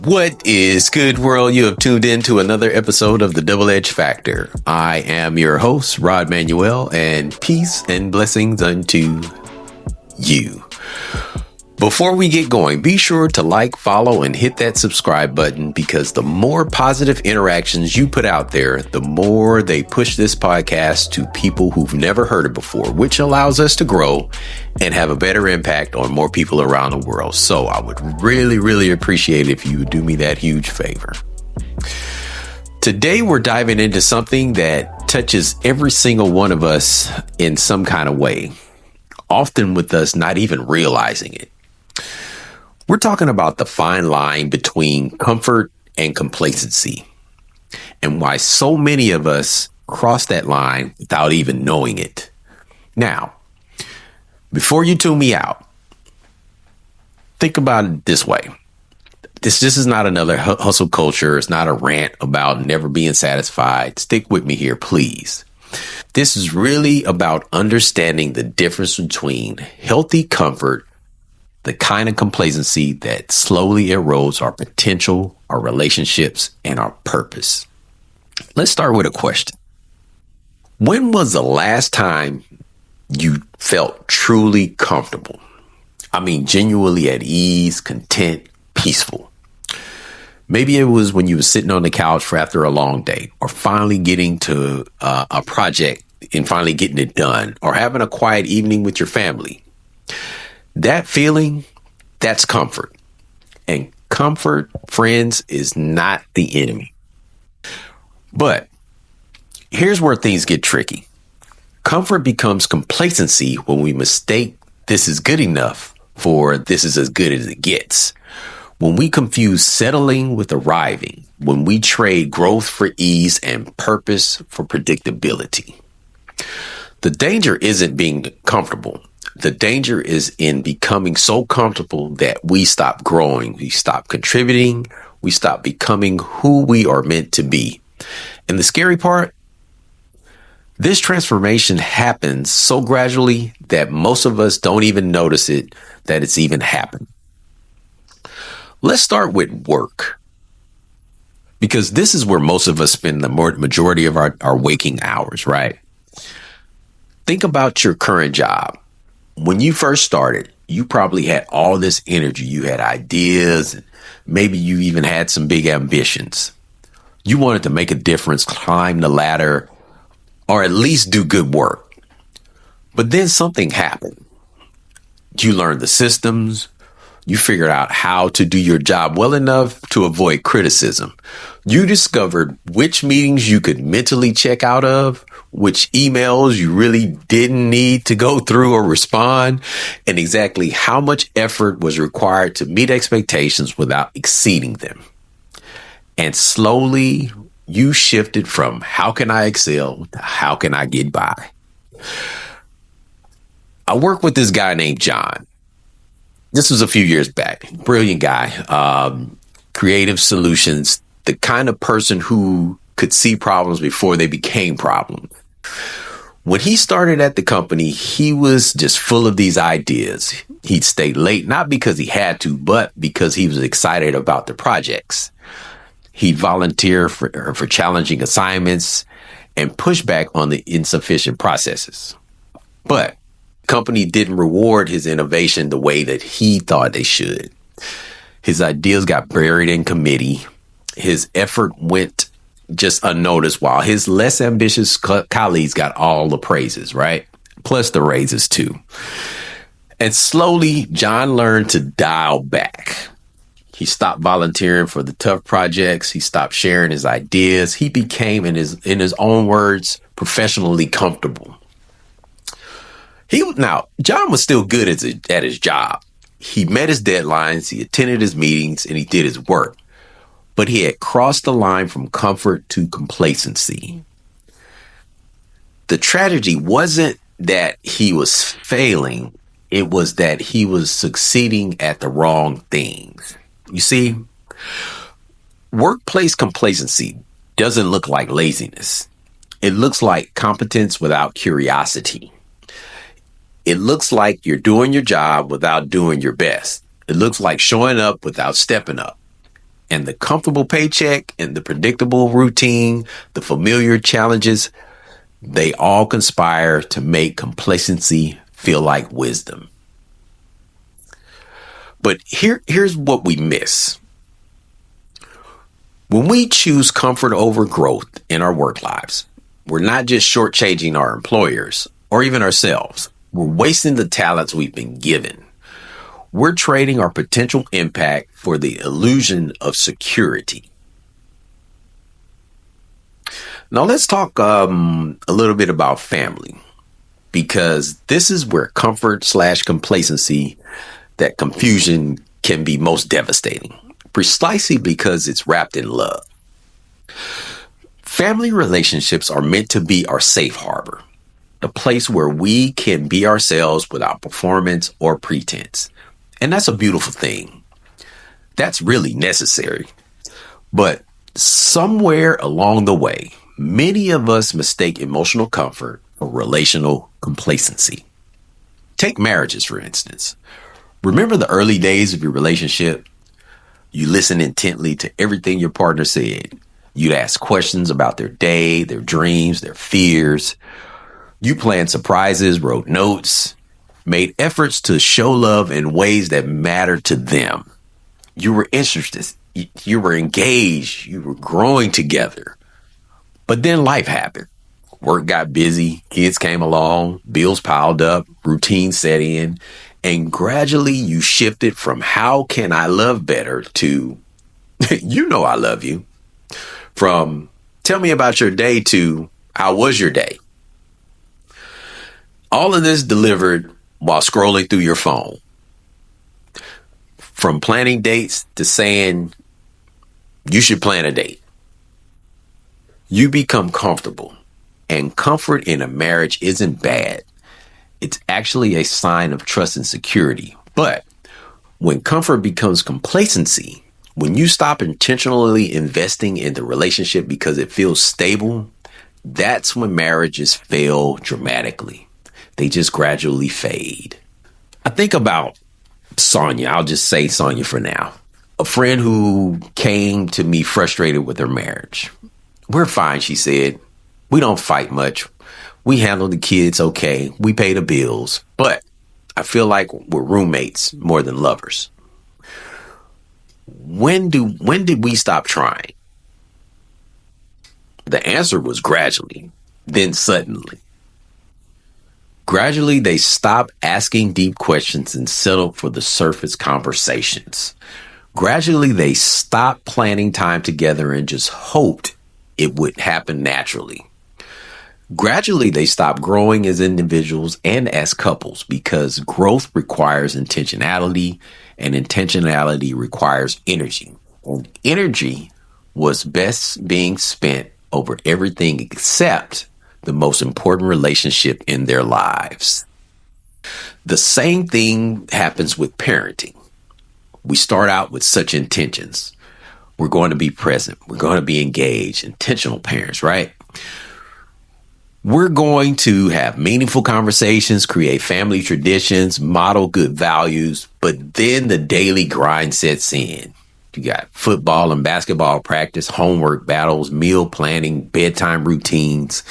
What is good, world? You have tuned in to another episode of the Double Edge Factor. I am your host, Rod Manuel, and peace and blessings unto you. Before we get going, be sure to like, follow, and hit that subscribe button, because the more positive interactions you put out there, the more they push this podcast to people who've never heard it before, which allows us to grow and have a better impact on more people around the world. So I would really appreciate it if you would do me that huge favor. Today, we're diving into something that touches every single one of us in some kind of way, often with us not even realizing it. We're talking about the fine line between comfort and complacency, and why so many of us cross that line without even knowing it. Now, before you tune me out, think about it this way. This is not another hustle culture. It's not a rant about never being satisfied. Stick with me here, please. This is really about understanding the difference between healthy comfort, the kind of complacency that slowly erodes our potential, our relationships, and our purpose. Let's start with a question. When was the last time you felt truly comfortable? I mean, genuinely at ease, content, peaceful. Maybe it was when you were sitting on the couch after a long day, or finally getting to a project and finally getting it done, or having a quiet evening with your family. That feeling, that's comfort. And comfort, friends, is not the enemy. But here's where things get tricky. Comfort becomes complacency when we mistake this is good enough for this is as good as it gets. When we confuse settling with arriving. When we trade growth for ease and purpose for predictability. The danger isn't being comfortable. The danger is in becoming so comfortable that we stop growing, we stop contributing, we stop becoming who we are meant to be. And the scary part, this transformation happens so gradually that most of us don't even notice it, that it's even happened. Let's start with work, because this is where most of us spend the majority of our waking hours, right? Think about your current job. When you first started, you probably had all this energy. You had ideas, and maybe you even had some big ambitions. You wanted to make a difference, climb the ladder, or at least do good work. But then something happened. You learned the systems. You figured out how to do your job well enough to avoid criticism. You discovered which meetings you could mentally check out of, which emails you really didn't need to go through or respond, and exactly how much effort was required to meet expectations without exceeding them. And slowly, you shifted from how can I excel to how can I get by. I worked with this guy named John. This was a few years back. Brilliant guy. Creative solutions. The kind of person who could see problems before they became problems. When he started at the company, he was just full of these ideas. He'd stay late, not because he had to, but because he was excited about the projects. He'd volunteer for challenging assignments and push back on the insufficient processes. But company didn't reward his innovation the way that he thought they should. His ideas got buried in committee. His effort went just unnoticed, while his less ambitious colleagues got all the praises, right? Plus the raises too. And slowly, John learned to dial back. He stopped volunteering for the tough projects. He stopped sharing his ideas. He became, in his own words, professionally comfortable. Now, John was still good at his job. He met his deadlines, he attended his meetings, and he did his work. But he had crossed the line from comfort to complacency. The tragedy wasn't that he was failing. It was that he was succeeding at the wrong things. You see, workplace complacency doesn't look like laziness. It looks like competence without curiosity. It looks like you're doing your job without doing your best. It looks like showing up without stepping up. And the comfortable paycheck and the predictable routine, the familiar challenges, they all conspire to make complacency feel like wisdom. But here's what we miss. When we choose comfort over growth in our work lives, we're not just shortchanging our employers or even ourselves. We're wasting the talents we've been given. We're trading our potential impact for the illusion of security. Now let's talk a little bit about family, because this is where comfort/complacency, that confusion can be most devastating, precisely because it's wrapped in love. Family relationships are meant to be our safe harbor, the place where we can be ourselves without performance or pretense. And that's a beautiful thing. That's really necessary. But somewhere along the way, many of us mistake emotional comfort for relational complacency. Take marriages, for instance. Remember the early days of your relationship? You listened intently to everything your partner said. You'd ask questions about their day, their dreams, their fears. You planned surprises, wrote notes, made efforts to show love in ways that mattered to them. You were interested. You were engaged. You were growing together. But then life happened. Work got busy. Kids came along. Bills piled up. Routine set in. And gradually you shifted from how can I love better to you know I love you. From tell me about your day to how was your day? All of this delivered while scrolling through your phone. From planning dates to saying you should plan a date. You become comfortable. And comfort in a marriage isn't bad. It's actually a sign of trust and security. But when comfort becomes complacency, when you stop intentionally investing in the relationship because it feels stable, that's when marriages fail dramatically. They just gradually fade. I think about Sonia. I'll just say Sonia for now. A friend who came to me frustrated with her marriage. We're fine, she said. We don't fight much. We handle the kids okay. We pay the bills. But I feel like we're roommates more than lovers. When did we stop trying? The answer was gradually, then suddenly. Gradually, they stopped asking deep questions and settled for the surface conversations. Gradually, they stopped planning time together and just hoped it would happen naturally. Gradually, they stopped growing as individuals and as couples because growth requires intentionality and intentionality requires energy. And energy was best being spent over everything except the most important relationship in their lives. The same thing happens with parenting. We start out with such intentions. We're going to be present. We're going to be engaged, intentional parents, right? We're going to have meaningful conversations, create family traditions, model good values, but then the daily grind sets in. You got football and basketball practice, homework battles, meal planning, bedtime routines.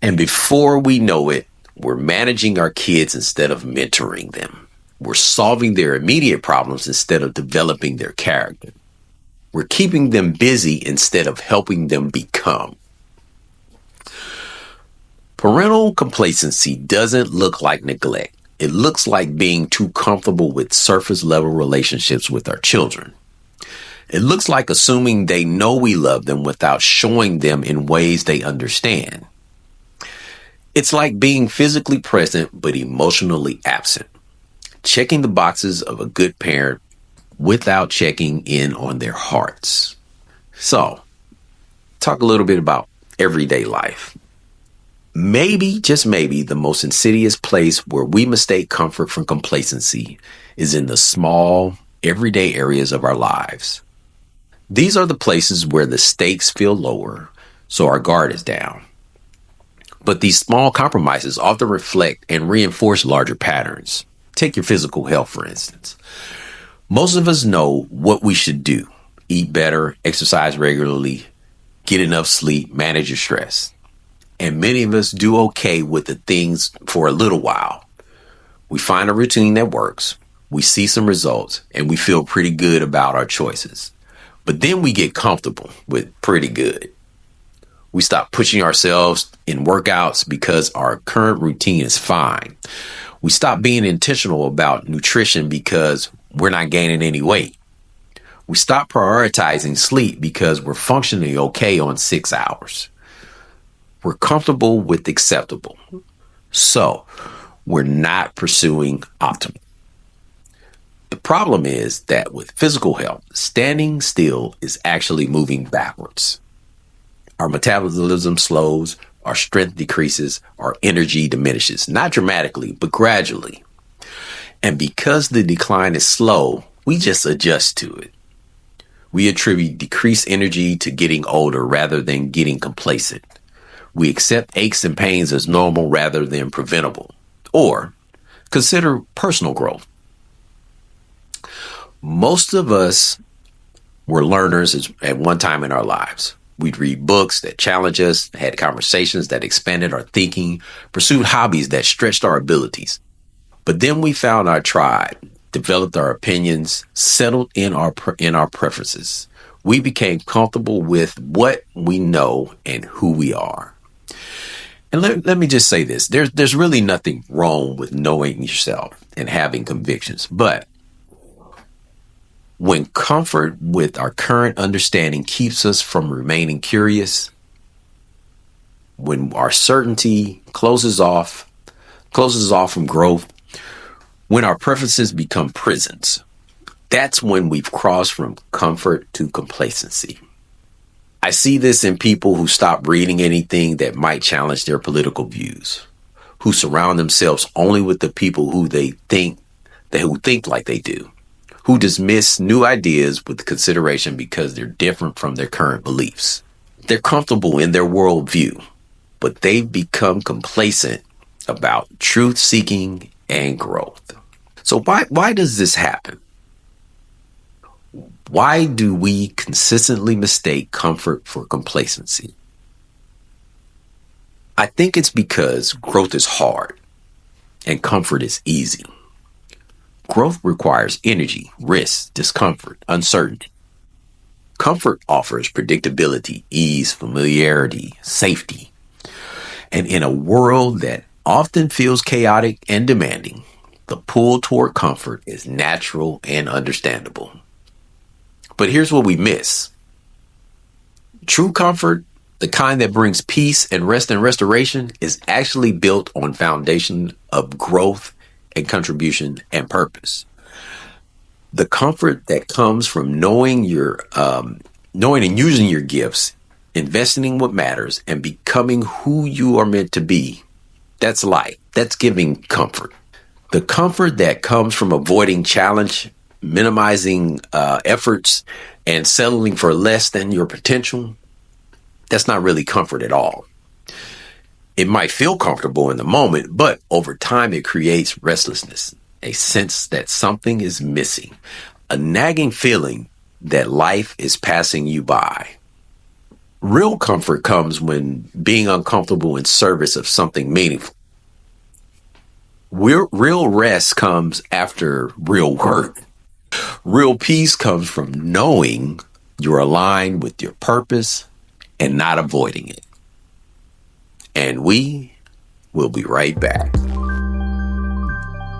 And before we know it, we're managing our kids instead of mentoring them. We're solving their immediate problems instead of developing their character. We're keeping them busy instead of helping them become. Parental complacency doesn't look like neglect. It looks like being too comfortable with surface level relationships with our children. It looks like assuming they know we love them without showing them in ways they understand. It's like being physically present but emotionally absent. Checking the boxes of a good parent without checking in on their hearts. So, talk a little bit about everyday life. Maybe, just maybe, the most insidious place where we mistake comfort from complacency is in the small, everyday areas of our lives. These are the places where the stakes feel lower, so our guard is down. But these small compromises often reflect and reinforce larger patterns. Take your physical health, for instance. Most of us know what we should do, eat better, exercise regularly, get enough sleep, manage your stress. And many of us do okay with the things for a little while. We find a routine that works, we see some results, and we feel pretty good about our choices. But then we get comfortable with pretty good. We stop pushing ourselves in workouts because our current routine is fine. We stop being intentional about nutrition because we're not gaining any weight. We stop prioritizing sleep because we're functioning okay on 6 hours. We're comfortable with acceptable. So we're not pursuing optimal. The problem is that with physical health, standing still is actually moving backwards. Our metabolism slows, our strength decreases, our energy diminishes, not dramatically, but gradually. And because the decline is slow, we just adjust to it. We attribute decreased energy to getting older rather than getting complacent. We accept aches and pains as normal rather than preventable. Or consider personal growth. Most of us were learners at one time in our lives. We'd read books that challenged us, had conversations that expanded our thinking, pursued hobbies that stretched our abilities. But then we found our tribe, developed our opinions, settled in our preferences. We became comfortable with what we know and who we are. And let me just say this. There's really nothing wrong with knowing yourself and having convictions. But when comfort with our current understanding keeps us from remaining curious, when our certainty closes off from growth, when our preferences become prisons, that's when we've crossed from comfort to complacency. I see this in people who stop reading anything that might challenge their political views, who surround themselves only with the people who think like they do, who dismiss new ideas with consideration because they're different from their current beliefs. They're comfortable in their worldview, but they've become complacent about truth seeking and growth. So why does this happen? Why do we consistently mistake comfort for complacency? I think it's because growth is hard and comfort is easy. Growth requires energy, risk, discomfort, uncertainty. Comfort offers predictability, ease, familiarity, safety. And in a world that often feels chaotic and demanding, the pull toward comfort is natural and understandable. But here's what we miss. True comfort, the kind that brings peace and rest and restoration, is actually built on foundation of growth and contribution and purpose. The comfort that comes from knowing and using your gifts, investing in what matters, and becoming who you are meant to be, that's life. That's giving comfort. The comfort that comes from avoiding challenge, minimizing efforts, and settling for less than your potential, that's not really comfort at all. It might feel comfortable in the moment, but over time it creates restlessness, a sense that something is missing, a nagging feeling that life is passing you by. Real comfort comes when being uncomfortable in service of something meaningful. Real rest comes after real work. Real peace comes from knowing you're aligned with your purpose and not avoiding it. And we will be right back.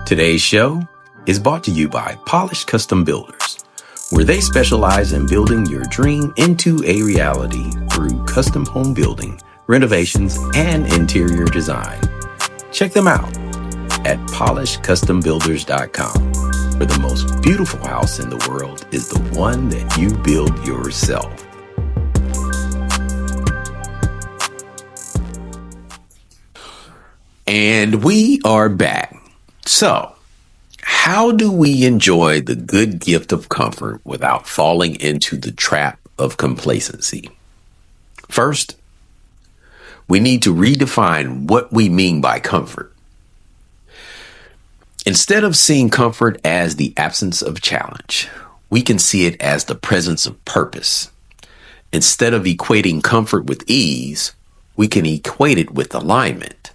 Today's show is brought to you by Polished Custom Builders, where they specialize in building your dream into a reality through custom home building, renovations, and interior design. Check them out at polishedcustombuilders.com, where the most beautiful house in the world is the one that you build yourself. And we are back. So, how do we enjoy the good gift of comfort without falling into the trap of complacency? First, we need to redefine what we mean by comfort. Instead of seeing comfort as the absence of challenge, We can see it as the presence of purpose. Instead of equating comfort with ease, we can equate it with alignment.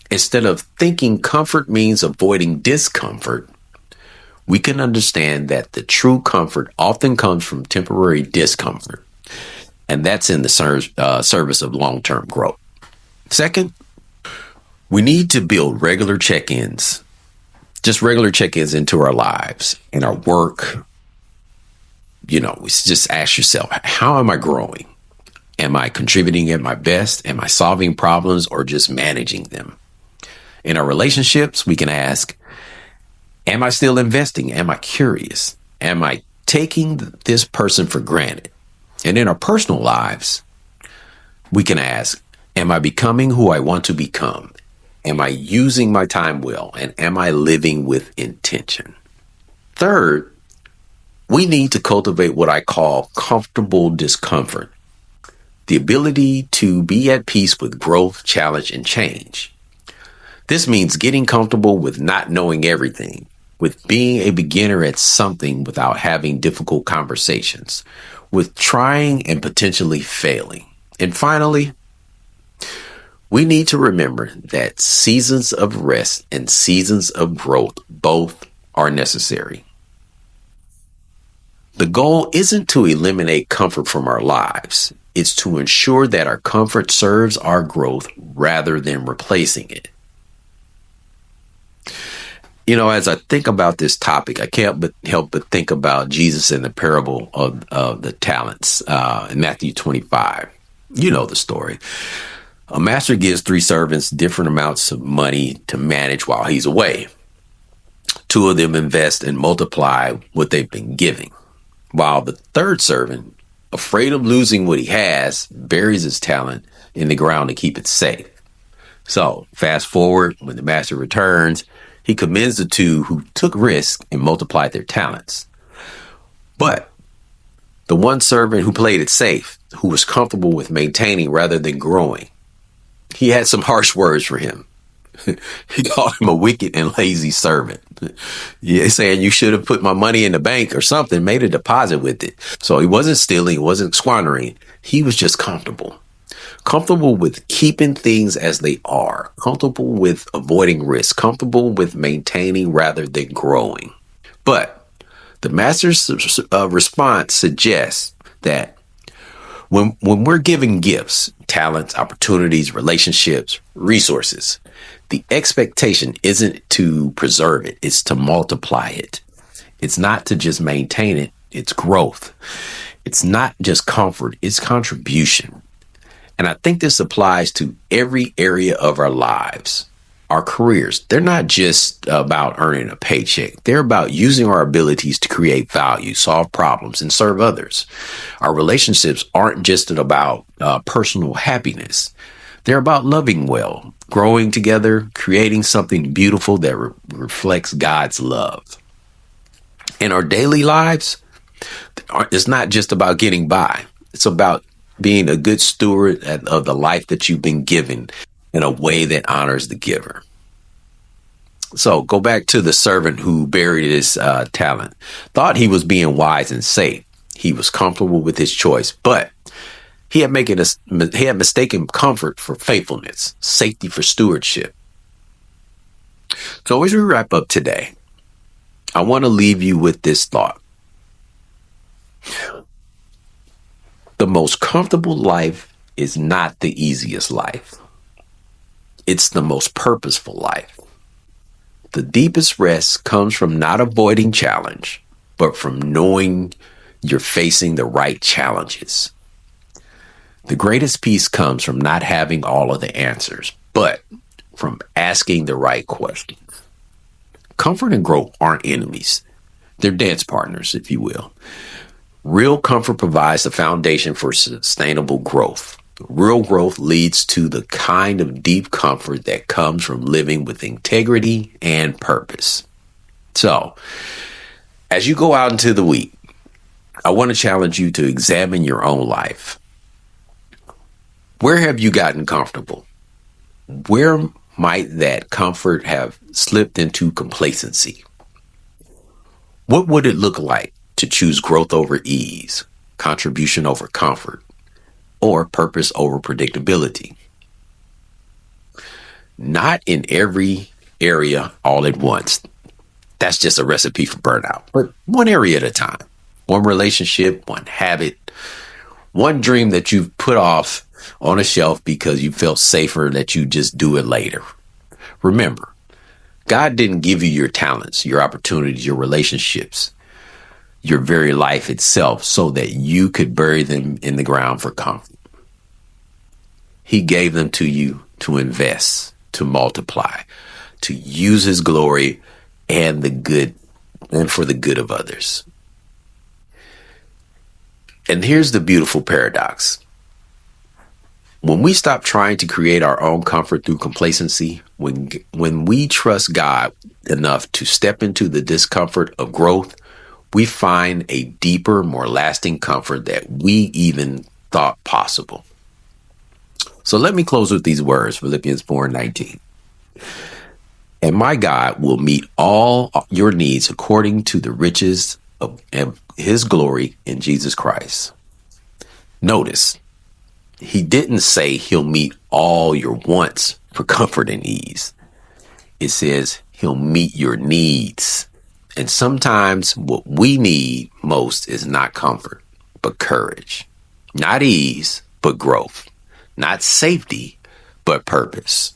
Instead of thinking comfort means avoiding discomfort, we can understand that the true comfort often comes from temporary discomfort, and that's in the service of long-term growth. Second, we need to build regular check-ins, just regular check-ins into our lives, in our work. Just ask yourself, how am I growing? Am I contributing at my best? Am I solving problems or just managing them? In our relationships, we can ask, am I still investing? Am I curious? Am I taking this person for granted? And in our personal lives, we can ask, am I becoming who I want to become? Am I using my time well? And am I living with intention? Third, we need to cultivate what I call comfortable discomfort, the ability to be at peace with growth, challenge, and change. This means getting comfortable with not knowing everything, with being a beginner at something without having difficult conversations, with trying and potentially failing. And finally, we need to remember that seasons of rest and seasons of growth both are necessary. The goal isn't to eliminate comfort from our lives. It's to ensure that our comfort serves our growth rather than replacing it. As I think about this topic, I can't help but think about Jesus in the parable of the talents in Matthew 25. You know the story. A master gives 3 servants different amounts of money to manage while he's away. 2 of them invest and multiply what they've been giving, while the 3rd servant, afraid of losing what he has, buries his talent in the ground to keep it safe. So, fast forward, when the master returns, he commends the 2 who took risks and multiplied their talents. But the one servant who played it safe, who was comfortable with maintaining rather than growing, he had some harsh words for him. He called him a wicked and lazy servant. Yeah, saying you should have put my money in the bank or something, made a deposit with it. So he wasn't stealing, he wasn't squandering. He was just comfortable. Comfortable with keeping things as they are. Comfortable with avoiding risk. Comfortable with maintaining rather than growing. But the master's response suggests that when we're giving gifts, talents, opportunities, relationships, resources, the expectation isn't to preserve it, it's to multiply it. It's not to just maintain it, it's growth. It's not just comfort, it's contribution. And I think this applies to every area of our lives. Our careers, they're not just about earning a paycheck. They're about using our abilities to create value, solve problems, and serve others. Our relationships aren't just about personal happiness. They're about loving well, growing together, creating something beautiful that reflects God's love. In our daily lives, it's not just about getting by. It's about being a good steward of the life that you've been given in a way that honors the giver. So go back to the servant who buried his talent. Thought he was being wise and safe. He was comfortable with his choice, but he had mistaken comfort for faithfulness, safety for stewardship. So as we wrap up today, I want to leave you with this thought. The most comfortable life is not the easiest life. It's the most purposeful life. The deepest rest comes from not avoiding challenge, but from knowing you're facing the right challenges. The greatest peace comes from not having all of the answers, but from asking the right questions. Comfort and growth aren't enemies. They're dance partners, if you will. Real comfort provides the foundation for sustainable growth. Real growth leads to the kind of deep comfort that comes from living with integrity and purpose. So, as you go out into the week, I want to challenge you to examine your own life. Where have you gotten comfortable? Where might that comfort have slipped into complacency? What would it look like to choose growth over ease, contribution over comfort, or purpose over predictability. Not in every area all at once. That's just a recipe for burnout. But one area at a time. One relationship, one habit, one dream that you've put off on a shelf because you felt safer that you just do it later. Remember, God didn't give you your talents, your opportunities, your relationships, your very life itself so that you could bury them in the ground for comfort. He gave them to you to invest, to multiply, to use his glory and for the good of others. And here's the beautiful paradox. When we stop trying to create our own comfort through complacency, when we trust God enough to step into the discomfort of growth, we find a deeper, more lasting comfort that we even thought possible. So let me close with these words, Philippians 4:19. And my God will meet all your needs according to the riches of his glory in Jesus Christ. Notice, he didn't say he'll meet all your wants for comfort and ease. It says he'll meet your needs. And sometimes what we need most is not comfort, but courage. Not ease, but growth. Not safety, but purpose.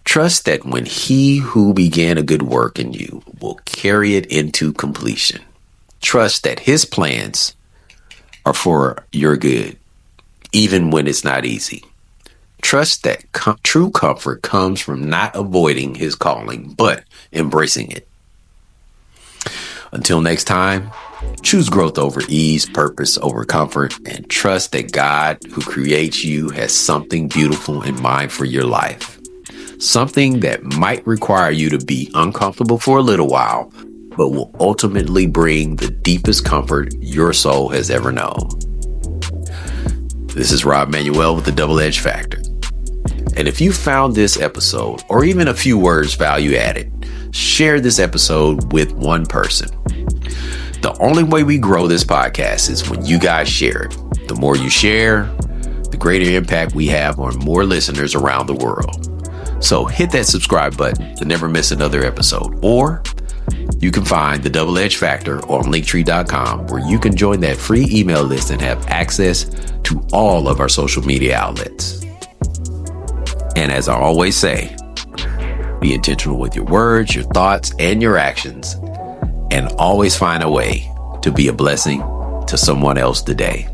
Trust that when he who began a good work in you will carry it into completion. Trust that his plans are for your good, even when it's not easy. Trust that true comfort comes from not avoiding his calling, but embracing it. Until next time, choose growth over ease, purpose over comfort, and trust that God who creates you has something beautiful in mind for your life. Something that might require you to be uncomfortable for a little while, but will ultimately bring the deepest comfort your soul has ever known. This is Rob Manuel with the Double Edge Factor. And if you found this episode, or even a few words value added, share this episode with one person. The only way we grow this podcast is when you guys share it. The more you share, the greater impact we have on more listeners around the world. So hit that subscribe button to never miss another episode. Or you can find the Double Edge Factor on linktree.com, where you can join that free email list and have access to all of our social media outlets. And as I always say, be intentional with your words, your thoughts, and your actions, and always find a way to be a blessing to someone else today.